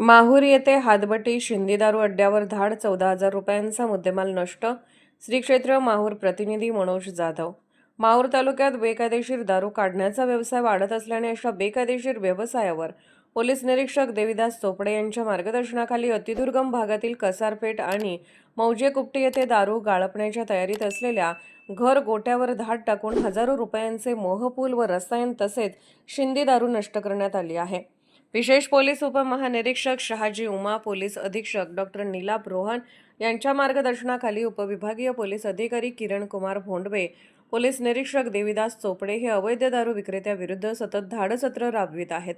माहूर येथे हातभट्टी शिंदी दारू अड्ड्यावर धाड, 14,000 रुपयांचा मुद्देमाल नष्ट. श्री क्षेत्र माहूर प्रतिनिधी मनोज जाधव. माहूर तालुक्यात बेकायदेशीर दारू काढण्याचा व्यवसाय वाढत असल्याने अशा बेकायदेशीर व्यवसायावर पोलीस निरीक्षक देविदास चोपडे यांच्या मार्गदर्शनाखाली अतिदुर्गम भागातील कसारपेठ आणि मौजे कुपटी येथे दारू गाळपण्याच्या तयारीत असलेल्या घर गोट्यावर धाड टाकून हजारो रुपयांचे मोहपूल व रसायन तसेच शिंदी दारू नष्ट करण्यात आली आहे. विशेष पोलीस उपमहानिरीक्षक शहाजी उमा, पोलीस अधीक्षक डॉक्टर नीलाभ रोहन यांच्या मार्गदर्शनाखाली उपविभागीय पोलीस अधिकारी किरण कुमार भोंडवे, पोलीस निरीक्षक देविदास चोपडे हे अवैध दारू विक्रेत्याविरुद्ध सतत धाडसत्र राबवित आहेत.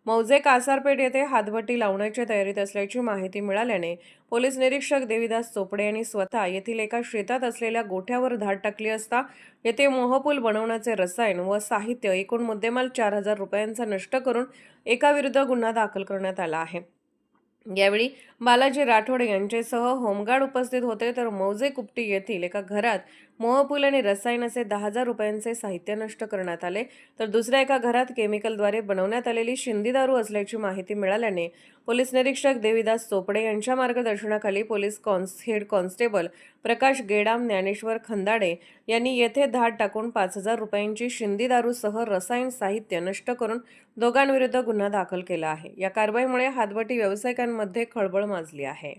मौजे कासारपेठ येथे हातभट्टी लावण्याच्या तयारीत असल्याची माहिती मिळाल्याने पोलीस निरीक्षक देविदास चोपडे यांनी स्वतः येथील एका शेतात असलेल्या गोठ्यावर धाड टाकली असता येथे मोहपूल बनवण्याचे रसायन व साहित्य एकूण मुद्देमाल 4,000 रुपयांचा नष्ट करून एकाविरुद्ध गुन्हा दाखल करण्यात आला आहे. यावेळी बालाजी राठोड यांच्यासह होमगार्ड उपस्थित होते. तर मौजे कुपटी येथील एका घरात मोहपूल आणि रसायन असे 10,000 रुपयांचे साहित्य नष्ट करण्यात आले. तर दुसऱ्या एका घरात केमिकलद्वारे बनवण्यात आलेली शिंदी दारू असल्याची माहिती मिळाल्याने पोलीस निरीक्षक देविदास चोपडे यांच्या मार्गदर्शनाखाली पोलीस हेड कॉन्स्टेबल प्रकाश गेडाम, ज्ञानेश्वर खंदाडे यांनी येथे धाड टाकून 5,000 रुपयांची शिंदी दारूसह रसायन साहित्य नष्ट करून दोघांविरुद्ध गुन्हा दाखल केला आहे. या कारवाईमुळे हातभट्टी व्यावसायिकांमध्ये खळबळ माजली आहे.